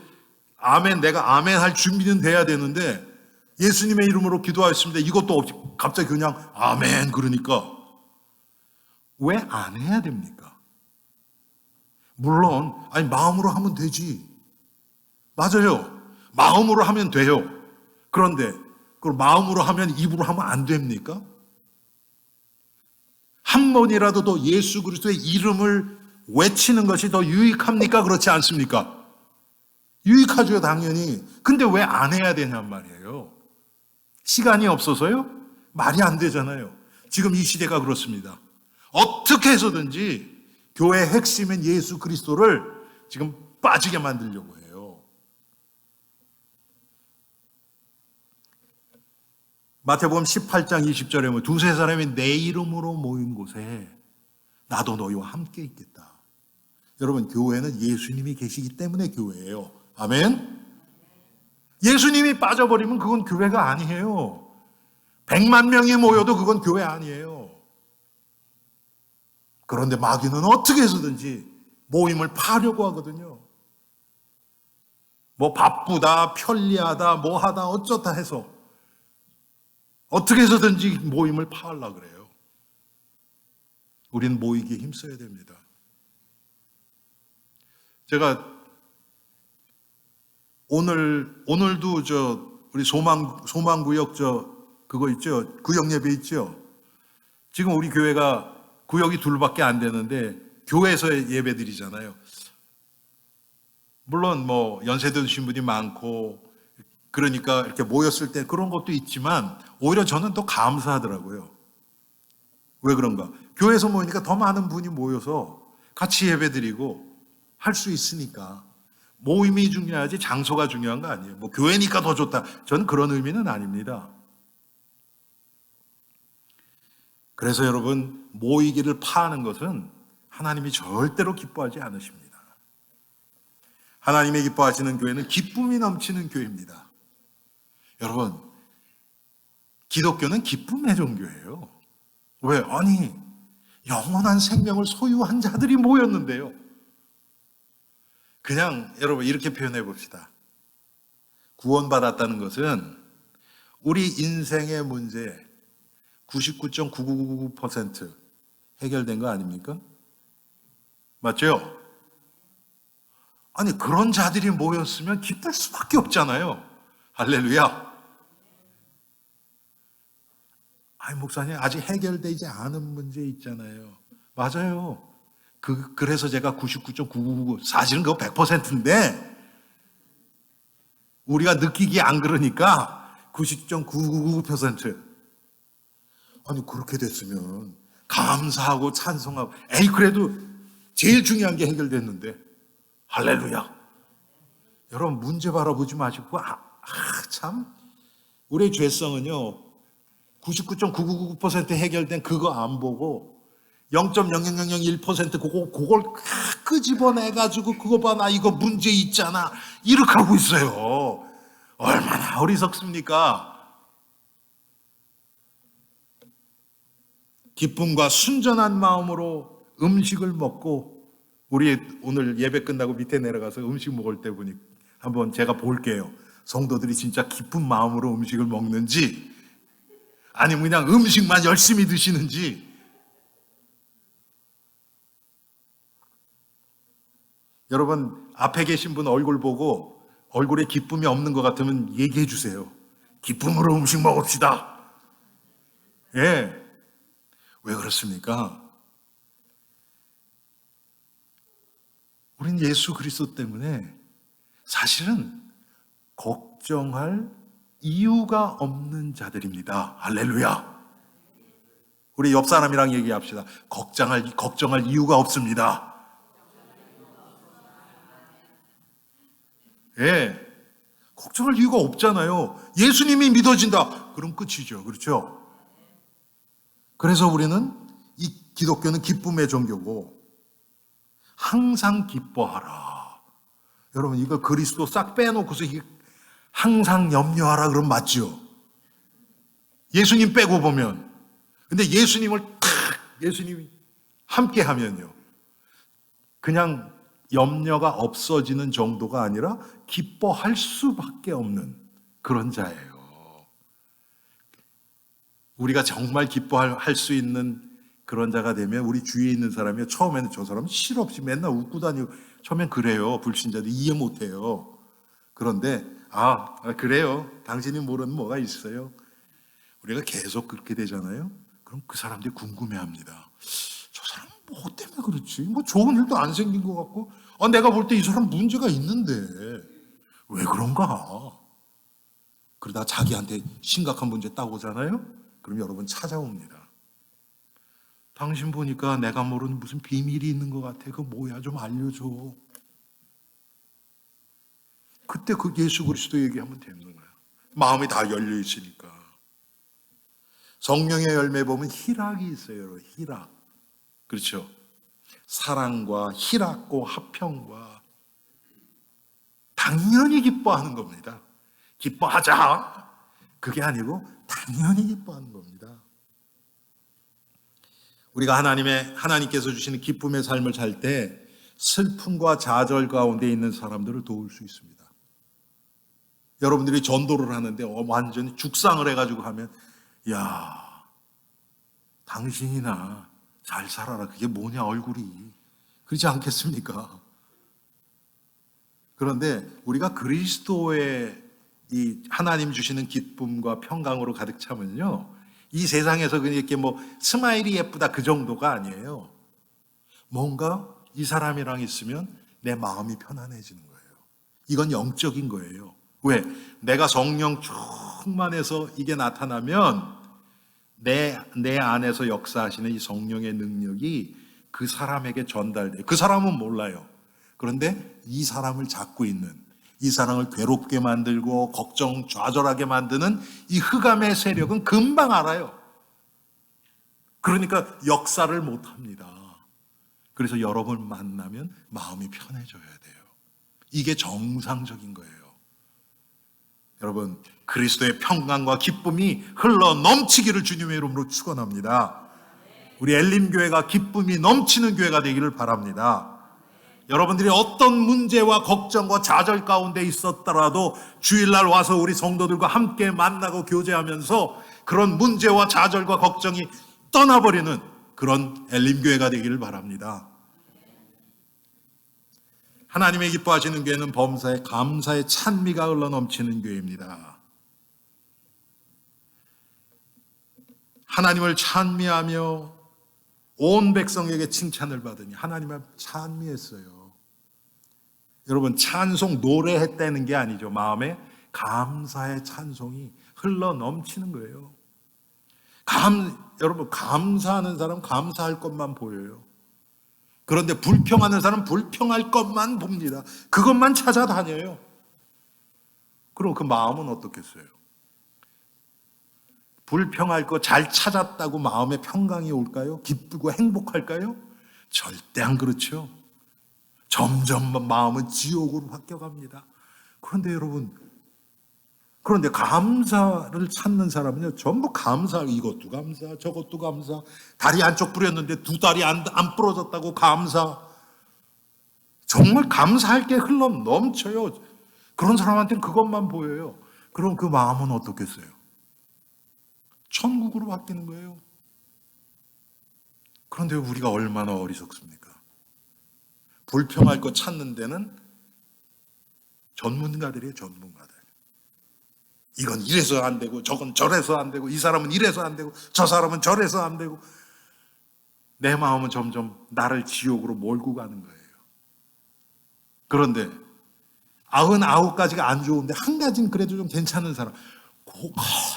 내가 아멘 할 준비는 돼야 되는데 예수님의 이름으로 기도하였습니다. 이것도 없이 갑자기 그냥 아멘 그러니까 왜 안 해야 됩니까? 물론 마음으로 하면 되지. 맞아요. 마음으로 하면 돼요. 그런데 그걸 마음으로 하면 입으로 하면 안 됩니까? 한 번이라도 더 예수 그리스도의 이름을 외치는 것이 더 유익합니까? 그렇지 않습니까? 유익하죠, 당연히. 근데 왜 안 해야 되냔 말이에요. 시간이 없어서요? 말이 안 되잖아요. 지금 이 시대가 그렇습니다. 어떻게 해서든지 교회의 핵심인 예수 그리스도를 지금 빠지게 만들려고 해요. 마태복음 18장 20절에 보면 두세 사람이 내 이름으로 모인 곳에 나도 너희와 함께 있겠다. 여러분, 교회는 예수님이 계시기 때문에 교회예요. 아멘? 예수님이 빠져버리면 그건 교회가 아니에요. 100만 명이 모여도 그건 교회 아니에요. 그런데 마귀는 어떻게 해서든지 모임을 파려고 하거든요. 뭐 바쁘다, 편리하다, 뭐 하다, 어쩌다 해서 어떻게 해서든지 모임을 파하려고 그래요. 우리는 모이기에 힘써야 됩니다. 제가 오늘도 우리 소망구역 그거 있죠? 구역 예배 있죠? 지금 우리 교회가 구역이 둘밖에 안 되는데 교회에서 예배 드리잖아요. 물론 뭐 연세 드신 분이 많고 그러니까 이렇게 모였을 때 그런 것도 있지만 오히려 저는 더 감사하더라고요. 왜 그런가? 교회에서 모이니까 더 많은 분이 모여서 같이 예배 드리고 할 수 있으니까. 모임이 중요하지 장소가 중요한 거 아니에요. 뭐 교회니까 더 좋다. 저는 그런 의미는 아닙니다. 그래서 여러분, 모이기를 파하는 것은 하나님이 절대로 기뻐하지 않으십니다. 하나님의 기뻐하시는 교회는 기쁨이 넘치는 교회입니다. 여러분, 기독교는 기쁨의 종교예요. 왜? 아니, 영원한 생명을 소유한 자들이 모였는데요. 그냥 여러분 이렇게 표현해 봅시다. 구원받았다는 것은 우리 인생의 문제 99.9999% 해결된 거 아닙니까? 맞죠? 아니, 그런 자들이 모였으면 기쁠 수밖에 없잖아요. 할렐루야. 아니, 목사님, 아직 해결되지 않은 문제 있잖아요. 맞아요. 그래서 제가 99.999, 사실은 그거 100%인데, 우리가 느끼기 안 그러니까 99.999%. 아니, 그렇게 됐으면 감사하고 찬송하고, 에이, 그래도 제일 중요한 게 해결됐는데, 할렐루야. 여러분, 문제 바라보지 마시고, 참, 우리의 죄성은요, 99.9999% 해결된 그거 안 보고 0.00001% 그걸 끄집어내가지고 그거 봐, 나 이거 문제 있잖아, 이렇게 하고 있어요. 얼마나 어리석습니까? 기쁨과 순전한 마음으로 음식을 먹고, 우리 오늘 예배 끝나고 밑에 내려가서 음식 먹을 때 보니 한번 제가 볼게요. 성도들이 진짜 기쁜 마음으로 음식을 먹는지 아니면 그냥 음식만 열심히 드시는지. 여러분, 앞에 계신 분 얼굴 보고 얼굴에 기쁨이 없는 것 같으면 얘기해 주세요. 기쁨으로 음식 먹읍시다. 예. 왜 그렇습니까? 우린 예수 그리스도 때문에 사실은 걱정할 이유가 없는 자들입니다. 할렐루야. 우리 옆 사람이랑 얘기합시다. 걱정할 이유가 없습니다. 예. 걱정할 이유가 없잖아요. 예수님이 믿어진다. 그럼 끝이죠. 그렇죠? 그래서 우리는 이 기독교는 기쁨의 종교고, 항상 기뻐하라. 여러분, 이거 그리스도 싹 빼놓고서 항상 염려하라 그러면 맞죠? 예수님 빼고 보면. 근데 예수님이 함께 하면요, 그냥 염려가 없어지는 정도가 아니라 기뻐할 수밖에 없는 그런 자예요. 우리가 정말 기뻐할 수 있는 그런 자가 되면 우리 주위에 있는 사람이 처음에는 저 사람은 실없이 맨날 웃고 다니고, 처음엔 그래요. 불신자들 이해 못해요. 그런데 그래요, 당신이 모르는 뭐가 있어요. 우리가 계속 그렇게 되잖아요. 그럼 그 사람들이 궁금해합니다. 저 사람은 뭐 때문에 그렇지? 뭐 좋은 일도 안 생긴 것 같고, 내가 볼 때 이 사람 문제가 있는데 왜 그런가? 그러다 자기한테 심각한 문제 딱 오잖아요. 그럼 여러분 찾아옵니다. 당신 보니까 내가 모르는 무슨 비밀이 있는 것 같아. 그거 뭐야? 좀 알려줘. 그때 그 예수 그리스도 얘기하면 되는 거예요. 마음이 다 열려 있으니까. 성령의 열매 보면 희락이 있어요. 희락. 그렇죠? 사랑과 희락과 화평과 당연히 기뻐하는 겁니다. 기뻐하자. 그게 아니고 당연히 기뻐하는 겁니다. 우리가 하나님께서 주시는 기쁨의 삶을 살 때 슬픔과 좌절 가운데 있는 사람들을 도울 수 있습니다. 여러분들이 전도를 하는데 완전히 죽상을 해가지고 하면, 야, 당신이나 잘 살아라. 그게 뭐냐, 얼굴이. 그렇지 않겠습니까? 그런데 우리가 그리스도의 이 하나님 주시는 기쁨과 평강으로 가득 차면요, 이 세상에서 그냥 이렇게 뭐 스마일이 예쁘다 그 정도가 아니에요. 뭔가 이 사람이랑 있으면 내 마음이 편안해지는 거예요. 이건 영적인 거예요. 왜? 내가 성령 충만해서 이게 나타나면 내 안에서 역사하시는 이 성령의 능력이 그 사람에게 전달돼요. 그 사람은 몰라요. 그런데 이 사람을 잡고 있는, 이 사람을 괴롭게 만들고 걱정, 좌절하게 만드는 이 흑암의 세력은 금방 알아요. 그러니까 역사를 못합니다. 그래서 여러분 만나면 마음이 편해져야 돼요. 이게 정상적인 거예요. 여러분, 그리스도의 평강과 기쁨이 흘러 넘치기를 주님의 이름으로 축원합니다. 우리 엘림교회가 기쁨이 넘치는 교회가 되기를 바랍니다. 여러분들이 어떤 문제와 걱정과 좌절 가운데 있었더라도 주일날 와서 우리 성도들과 함께 만나고 교제하면서 그런 문제와 좌절과 걱정이 떠나버리는 그런 엘림교회가 되기를 바랍니다. 하나님의 기뻐하시는 교회는 범사에 감사의 찬미가 흘러넘치는 교회입니다. 하나님을 찬미하며 온 백성에게 칭찬을 받으니 하나님을 찬미했어요. 여러분, 찬송 노래했다는 게 아니죠. 마음에 감사의 찬송이 흘러넘치는 거예요. 여러분, 감사하는 사람 감사할 것만 보여요. 그런데 불평하는 사람 불평할 것만 봅니다. 그것만 찾아다녀요. 그럼 그 마음은 어떻겠어요? 불평할 거 잘 찾았다고 마음에 평강이 올까요? 기쁘고 행복할까요? 절대 안 그렇죠. 점점 마음은 지옥으로 바뀌어갑니다. 그런데 여러분, 그런데 감사를 찾는 사람은요, 전부 감사, 이것도 감사, 저것도 감사, 다리 안쪽 부렸는데 두 다리 안 부러졌다고 감사. 정말 감사할 게 흘러 넘쳐요. 그런 사람한테는 그것만 보여요. 그럼 그 마음은 어떻겠어요? 천국으로 바뀌는 거예요. 그런데 우리가 얼마나 어리석습니까? 불평할 거 찾는 데는 전문가들이에요, 전문가들. 이건 이래서 안 되고 저건 저래서 안 되고 이 사람은 이래서 안 되고 저 사람은 저래서 안 되고 내 마음은 점점 나를 지옥으로 몰고 가는 거예요. 그런데 99가지가 안 좋은데 한 가지는 그래도 좀 괜찮은 사람,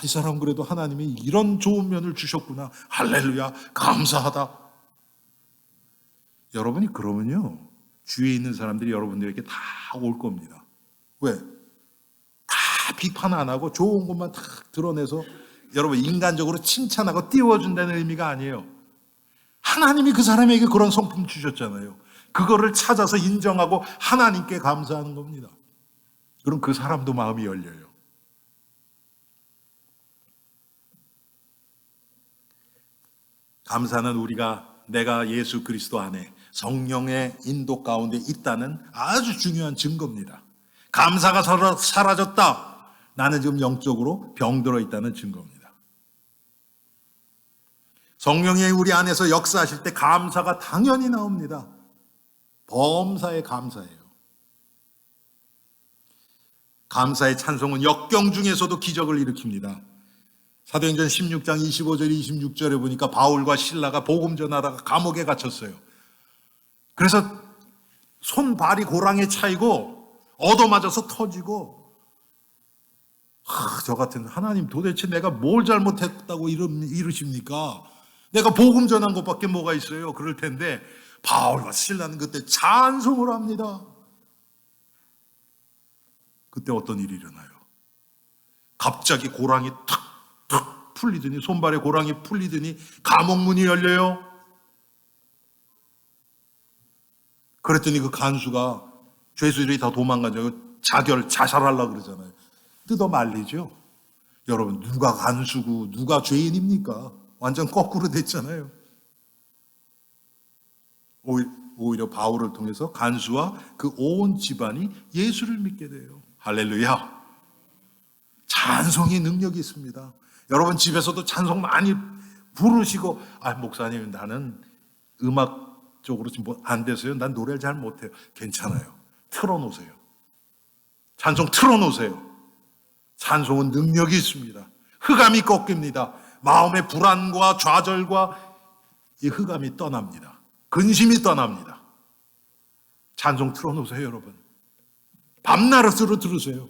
이 사람 그래도 하나님이 이런 좋은 면을 주셨구나, 할렐루야, 감사하다. 여러분이 그러면요, 주위에 있는 사람들이 여러분들에게 다 올 겁니다. 왜? 다 비판 안 하고 좋은 것만 딱 드러내서 여러분 인간적으로 칭찬하고 띄워준다는 의미가 아니에요. 하나님이 그 사람에게 그런 성품 주셨잖아요. 그거를 찾아서 인정하고 하나님께 감사하는 겁니다. 그럼 그 사람도 마음이 열려요. 감사는 내가 예수 그리스도 안에 성령의 인도 가운데 있다는 아주 중요한 증거입니다. 감사가 사라졌다, 나는 지금 영적으로 병들어 있다는 증거입니다. 성령이 우리 안에서 역사하실 때 감사가 당연히 나옵니다. 범사에 감사예요. 감사의 찬송은 역경 중에서도 기적을 일으킵니다. 사도행전 16장 25절 26절에 보니까 바울과 실라가 복음 전하다가 감옥에 갇혔어요. 그래서 손발이 고랑에 차이고 얻어맞아서 터지고, 저 같은 하나님 도대체 내가 뭘 잘못했다고 이러십니까? 내가 복음 전한 것밖에 뭐가 있어요? 그럴 텐데 바울과 실라는 그때 찬송을 합니다. 그때 어떤 일이 일어나요? 갑자기 고랑이 탁 풀리더니, 손발에 고랑이 풀리더니 감옥 문이 열려요. 그랬더니 그 간수가, 죄수들이 다 도망가죠. 자살하려고 그러잖아요. 뜯어 말리죠. 여러분, 누가 간수고 누가 죄인입니까? 완전 거꾸로 됐잖아요. 오히려 바울을 통해서 간수와 그 온 집안이 예수를 믿게 돼요. 할렐루야. 찬송의 능력이 있습니다. 여러분 집에서도 찬송 많이 부르시고, 목사님 나는 음악 쪽으로 지금 안 돼서요, 난 노래를 잘 못해요. 괜찮아요. 틀어놓으세요. 찬송 틀어놓으세요. 찬송은 능력이 있습니다. 흑암이 꺾입니다. 마음의 불안과 좌절과 이 흑암이 떠납니다. 근심이 떠납니다. 찬송 틀어놓으세요, 여러분. 밤낮으로 들으세요.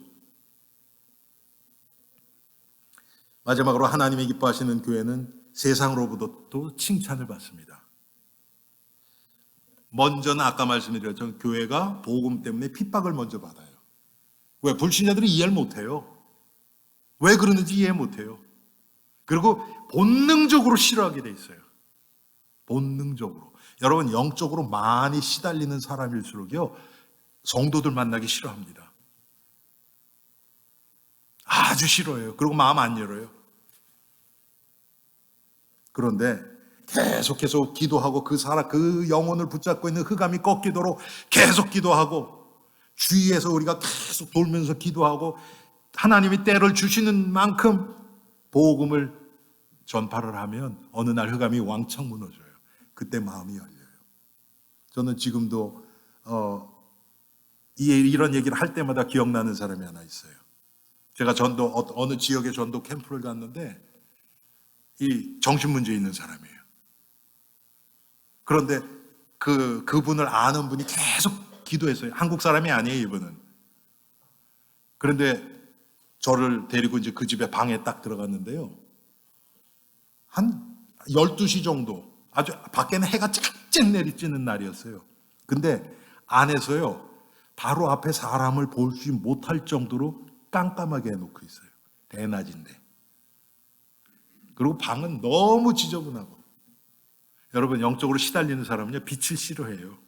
마지막으로 하나님이 기뻐하시는 교회는 세상으로부터 칭찬을 받습니다. 먼저는 아까 말씀드렸죠. 교회가 복음 때문에 핍박을 먼저 받아요. 왜? 불신자들이 이해를 못해요. 왜 그러는지 이해 못해요. 그리고 본능적으로 싫어하게 돼 있어요. 본능적으로. 여러분, 영적으로 많이 시달리는 사람일수록요, 성도들 만나기 싫어합니다. 아주 싫어해요. 그리고 마음 안 열어요. 그런데 계속해서 기도하고 그 영혼을 붙잡고 있는 흑암이 꺾이도록 계속 기도하고, 주위에서 우리가 계속 돌면서 기도하고, 하나님이 때를 주시는 만큼 복음을 전파를 하면 어느 날 흑암이 왕창 무너져요. 그때 마음이 열려요. 저는 지금도 이런 얘기를 할 때마다 기억나는 사람이 하나 있어요. 제가 어느 지역의 전도 캠프를 갔는데 이 정신문제 있는 사람이에요. 그런데 그분을 아는 분이 계속 기도했어요. 한국 사람이 아니에요, 이분은. 그런데 저를 데리고 이제 그 집에 방에 딱 들어갔는데요. 한 12시 정도, 아주 밖에는 해가 쫙쫙 내리쬐는 날이었어요. 근데 안에서요, 바로 앞에 사람을 볼 수 못할 정도로 깜깜하게 해놓고 있어요. 대낮인데. 그리고 방은 너무 지저분하고. 여러분, 영적으로 시달리는 사람은요, 빛을 싫어해요.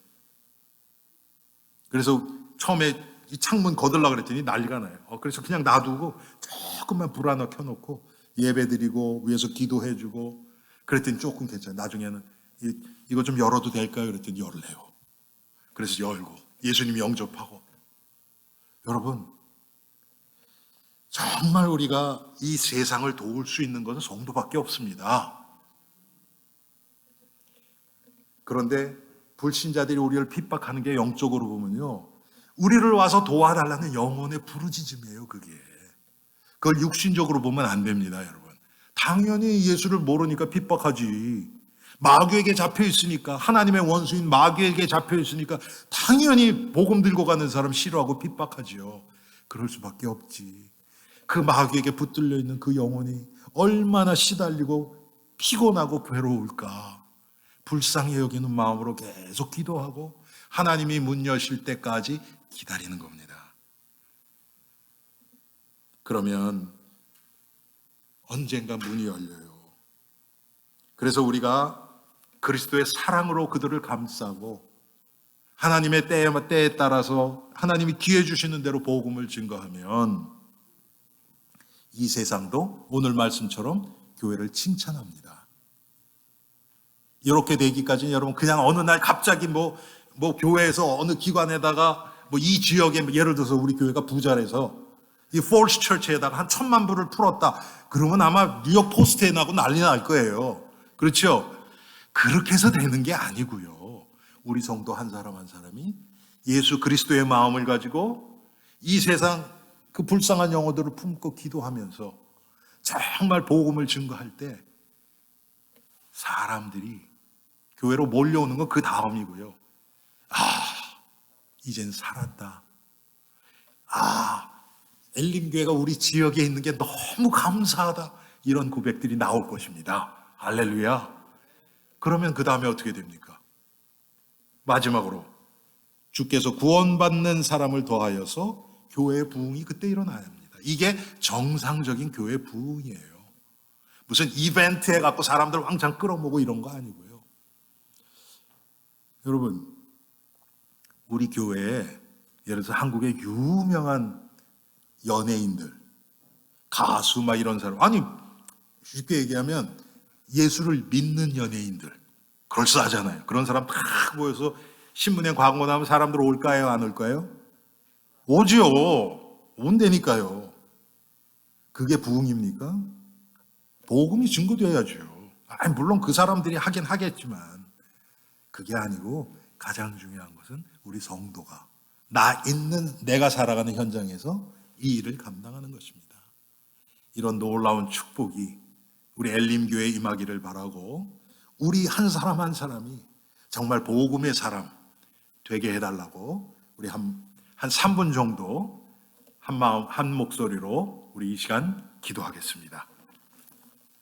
그래서 처음에 이 창문 거들라 그랬더니 난리가 나요. 그래서 그냥 놔두고 조금만 불 하나 켜놓고 예배드리고 위에서 기도해주고 그랬더니 조금 괜찮아요. 나중에는 이거 좀 열어도 될까요? 그랬더니 열래요. 그래서 열고 예수님 영접하고. 여러분, 정말 우리가 이 세상을 도울 수 있는 것은 성도밖에 없습니다. 그런데 불신자들이 우리를 핍박하는 게 영적으로 보면요, 우리를 와서 도와달라는 영혼의 부르짖음이에요. 그걸 육신적으로 보면 안 됩니다, 여러분. 당연히 예수를 모르니까 핍박하지. 마귀에게 잡혀 있으니까, 하나님의 원수인 마귀에게 잡혀 있으니까 당연히 복음 들고 가는 사람 싫어하고 핍박하지요. 그럴 수밖에 없지. 그 마귀에게 붙들려 있는 그 영혼이 얼마나 시달리고 피곤하고 괴로울까. 불쌍히 여기는 마음으로 계속 기도하고 하나님이 문 여실 때까지 기다리는 겁니다. 그러면 언젠가 문이 열려요. 그래서 우리가 그리스도의 사랑으로 그들을 감싸고 하나님의 때에 따라서 하나님이 기회 주시는 대로 복음을 증거하면 이 세상도 오늘 말씀처럼 교회를 칭찬합니다. 이렇게 되기까지는 여러분 그냥 어느 날 갑자기 뭐 교회에서 어느 기관에다가 이 지역에 예를 들어서 우리 교회가 부자라서 이 폴스 처치에다가 한 1,000만 불을 풀었다. 그러면 아마 뉴욕 포스트에 나고 난리 날 거예요. 그렇죠? 그렇게 해서 되는 게 아니고요. 우리 성도 한 사람 한 사람이 예수 그리스도의 마음을 가지고 이 세상 그 불쌍한 영혼들을 품고 기도하면서 정말 복음을 증거할 때 사람들이 교회로 몰려오는 건 그 다음이고요. 이젠 살았다. 엘림교회가 우리 지역에 있는 게 너무 감사하다. 이런 고백들이 나올 것입니다. 할렐루야. 그러면 그 다음에 어떻게 됩니까? 마지막으로 주께서 구원받는 사람을 더하여서 교회의 부흥이 그때 일어나야 합니다. 이게 정상적인 교회 부흥이에요. 무슨 이벤트에 갖고 사람들 왕창 끌어모으고 이런 거 아니고요. 여러분, 우리 교회에 예를 들어서 한국의 유명한 연예인들, 가수 막 이런 사람, 아니 쉽게 얘기하면 예수를 믿는 연예인들, 그럴싸하잖아요. 그런 사람 다 모여서 신문에 광고 나오면 사람들 올까요? 안 올까요? 오지요. 온다니까요. 그게 부흥입니까? 복음이 증거되어야죠. 물론 그 사람들이 하긴 하겠지만 그게 아니고 가장 중요한 것은 우리 성도가 내가 살아가는 현장에서 이 일을 감당하는 것입니다. 이런 놀라운 축복이 우리 엘림교회에 임하기를 바라고 우리 한 사람 한 사람이 정말 복음의 사람 되게 해달라고 우리 한 3분 정도 한 마음 한 목소리로 우리 이 시간 기도하겠습니다.